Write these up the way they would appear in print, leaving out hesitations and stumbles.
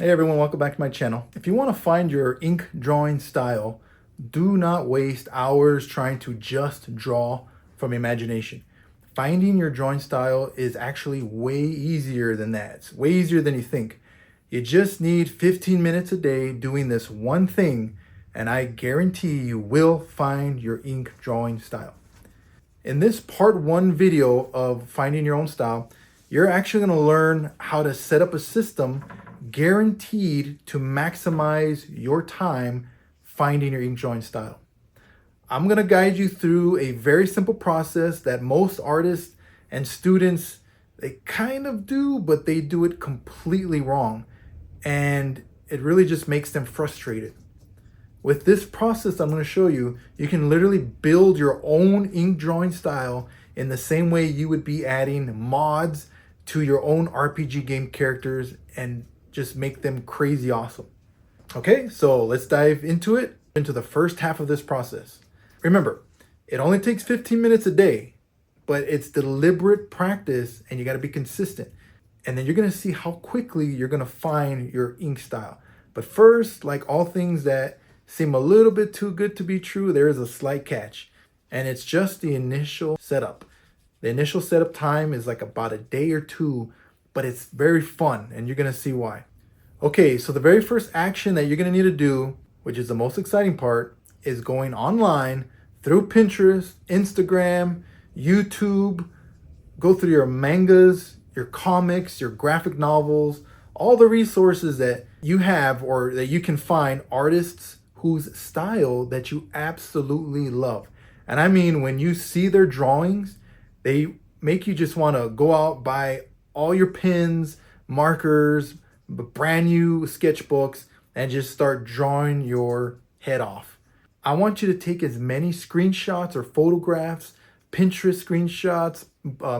Hey everyone, welcome back to my channel. If you want to find your ink drawing style, do not waste hours trying to just draw from imagination. Finding your drawing style is actually way easier than that. It's way easier than you think. You just need 15 minutes a day doing this one thing, and I guarantee you will find your ink drawing style. In this part one video of finding your own style, you're actually going to learn how to set up a system guaranteed to maximize your time finding your ink drawing style. I'm going to guide you through a very simple process that most artists and students, they kind of do, but they do it completely wrong. And it really just makes them frustrated. With this process I'm going to show you, you can literally build your own ink drawing style in the same way you would be adding mods to your own RPG game characters and just make them crazy awesome. Okay, so let's dive into the first half of this process. Remember, it only takes 15 minutes a day, but it's deliberate practice and you got to be consistent. And then you're going to see how quickly you're going to find your ink style. But first, like all things that seem a little bit too good to be true, there is a slight catch, and it's just the initial setup. The initial setup time is like about a day or two, but it's very fun, and you're gonna see why. Okay, so the very first action that you're gonna need to do, which is the most exciting part, is going online through Pinterest, Instagram, YouTube, go through your mangas, your comics, your graphic novels, all the resources that you have or that you can find artists whose style that you absolutely love. And I mean, when you see their drawings, they make you just want to go out, buy all your pens, markers, brand new sketchbooks, and just start drawing your head off. I want you to take as many screenshots or photographs, Pinterest screenshots,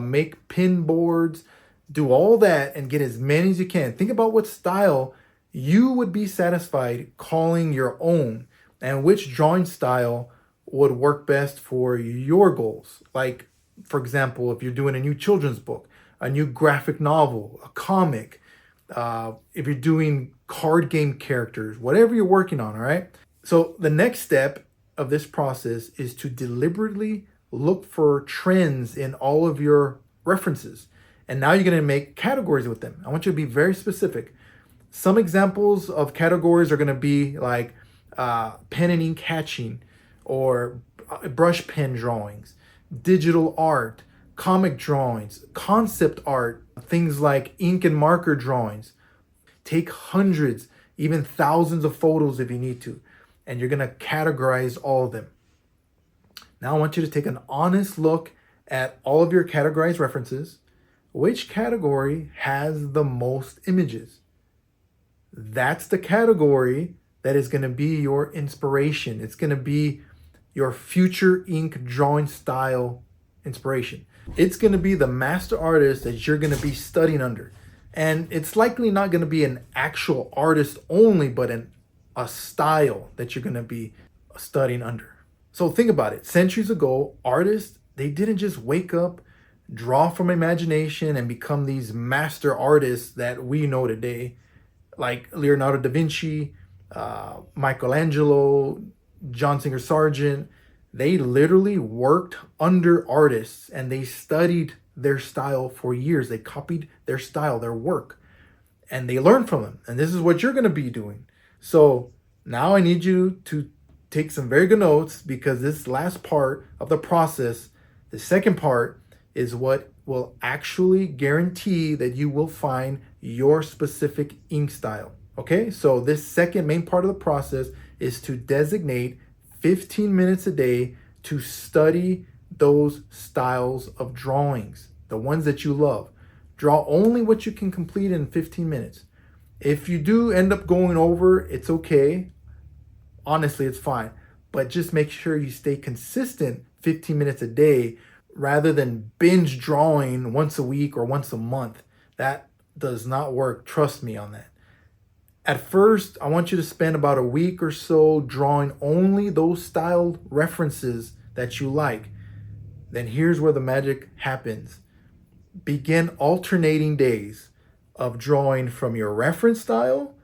make pin boards, do all that and get as many as you can. Think about what style you would be satisfied calling your own and which drawing style would work best for your goals. Like, for example, if you're doing a new children's book, a new graphic novel, a comic, if you're doing card game characters, whatever you're working on, all right? So the next step of this process is to deliberately look for trends in all of your references. And now you're going to make categories with them. I want you to be very specific. Some examples of categories are going to be like pen and ink hatching, or brush pen drawings, digital art, comic drawings, concept art, things like ink and marker drawings. Take hundreds, even thousands of photos if you need to, and you're going to categorize all of them. Now I want you to take an honest look at all of your categorized references. Which category has the most images? That's the category that is going to be your inspiration. It's going to be your future ink drawing style inspiration. It's going to be the master artist that you're going to be studying under. And it's likely not going to be an actual artist only, but a style that you're going to be studying under. So think about it. Centuries ago, artists, they didn't just wake up, draw from imagination, and become these master artists that we know today, like Leonardo da Vinci, Michelangelo, John Singer Sargent. They literally worked under artists and they studied their style for years. They copied their style, their work, and they learned from them. And this is what you're going to be doing. So now I need you to take some very good notes, because this last part of the process, the second part, is what will actually guarantee that you will find your specific ink style. Okay, so this second main part of the process is to designate 15 minutes a day to study those styles of drawings, the ones that you love. Draw only what you can complete in 15 minutes. If you do end up going over, it's okay. Honestly, it's fine. But just make sure you stay consistent 15 minutes a day rather than binge drawing once a week or once a month. That does not work. Trust me on that. At first, I want you to spend about a week or so drawing only those styled references that you like. Then here's where the magic happens. Begin alternating days of drawing from your reference style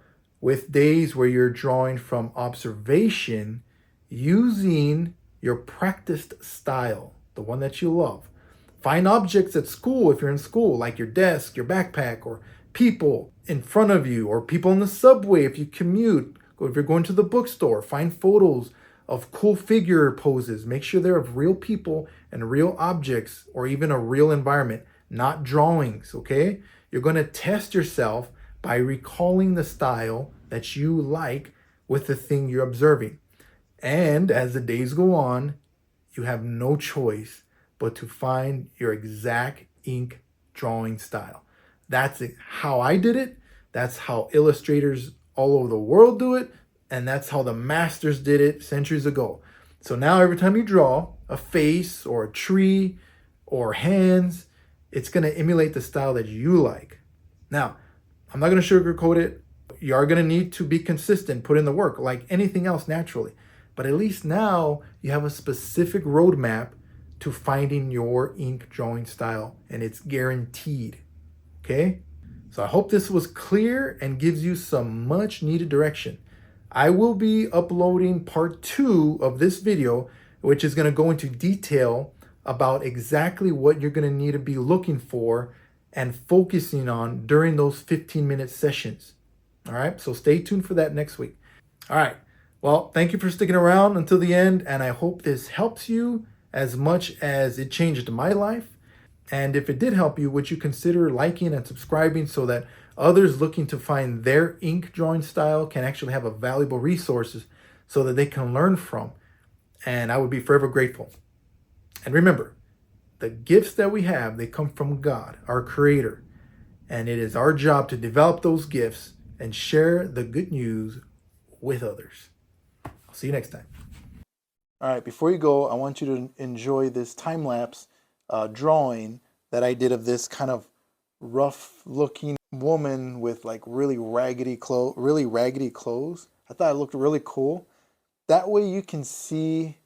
with days where you're drawing from observation using your practiced style, the one that you love. Find objects at school if you're in school, like your desk, your backpack, or people in front of you, or people in the subway if you commute. Or if you're going to the bookstore, find photos of cool figure poses. Make sure they're of real people and real objects, or even a real environment, not drawings, okay? You're going to test yourself by recalling the style that you like with the thing you're observing. And as the days go on, you have no choice but to find your exact ink drawing style. That's how I did it. That's how illustrators all over the world do it. And that's how the masters did it centuries ago. So now every time you draw a face or a tree or hands, it's going to emulate the style that you like. Now, I'm not going to sugarcoat it. You are going to need to be consistent, put in the work like anything else naturally. But at least now you have a specific roadmap to finding your ink drawing style, and it's guaranteed. Okay? So I hope this was clear and gives you some much needed direction. I will be uploading part 2 of this video, which is going to go into detail about exactly what you're going to need to be looking for and focusing on during those 15-minute sessions. All right, so stay tuned for that next week. All right, well, thank you for sticking around until the end, and I hope this helps you as much as it changed my life. And if it did help you, would you consider liking and subscribing so that others looking to find their ink drawing style can actually have a valuable resources so that they can learn from? And I would be forever grateful. And remember, the gifts that we have, they come from God, our Creator. And it is our job to develop those gifts and share the good news with others. I'll see you next time. All right, before you go, I want you to enjoy this time-lapse drawing that I did of this kind of rough-looking woman with like really raggedy clothes. I thought it looked really cool. That way you can see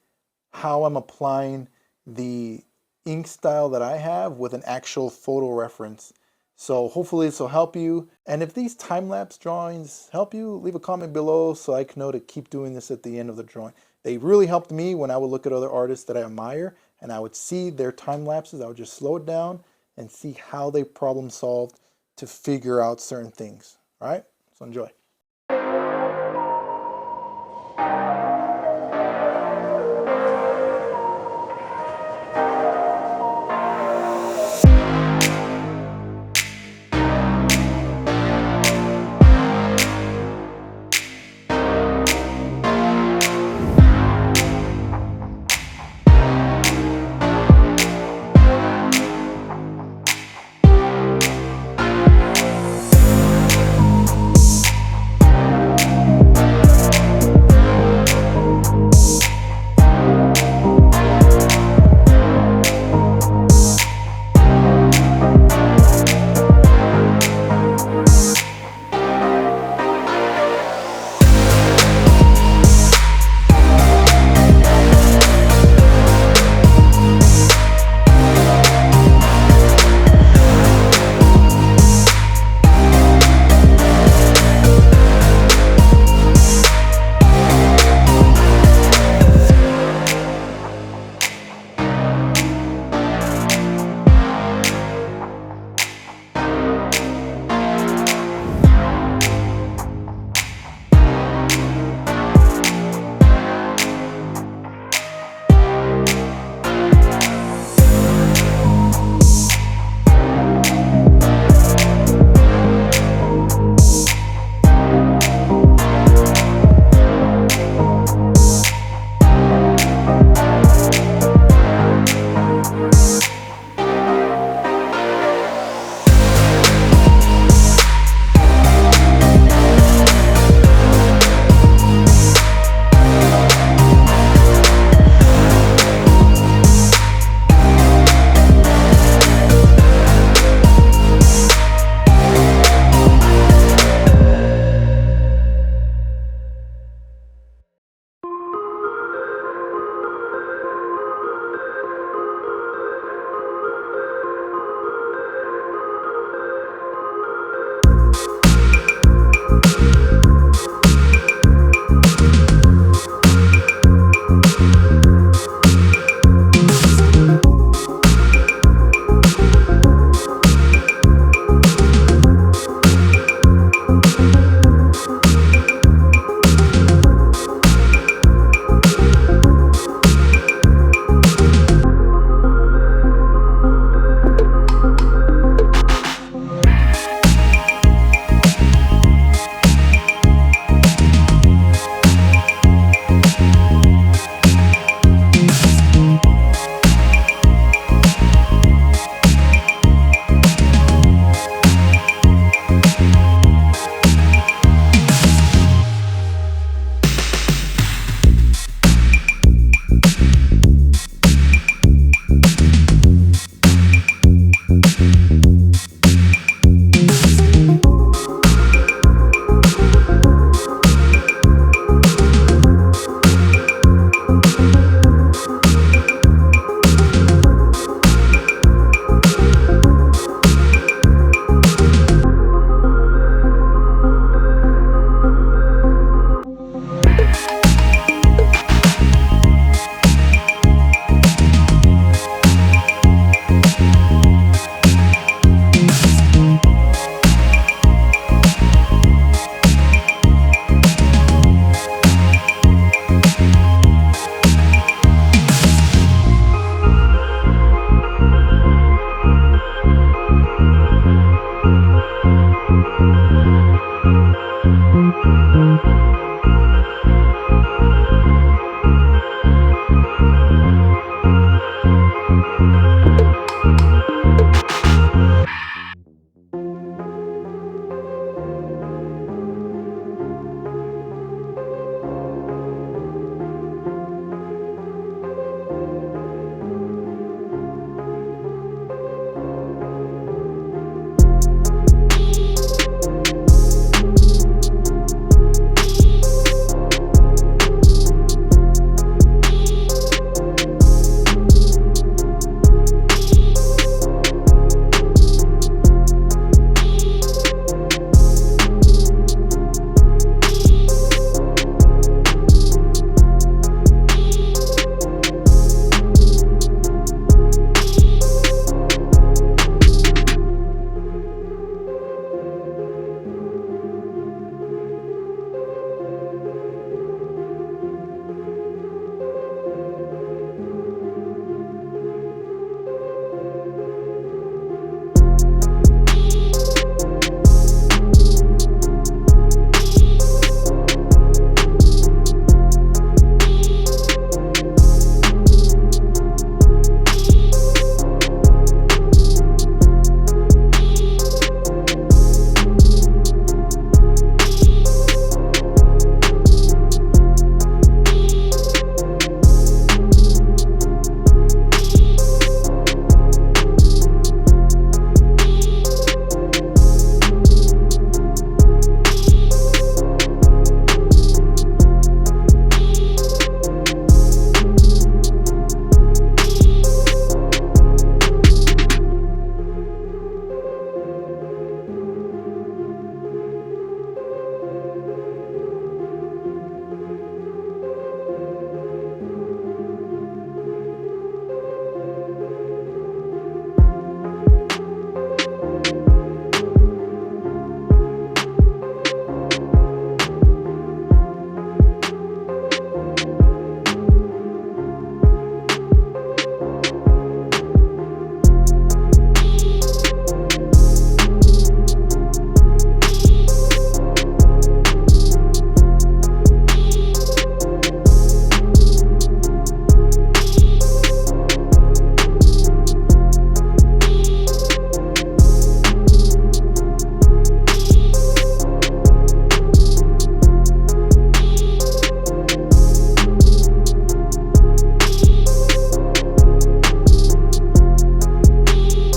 how I'm applying the ink style that I have with an actual photo reference. So hopefully this will help you. And if these time-lapse drawings help you, leave a comment below so I can know to keep doing this at the end of the drawing. They really helped me when I would look at other artists that I admire and I would see their time lapses. I would just slow it down and see how they problem solved to figure out certain things. All right, so enjoy.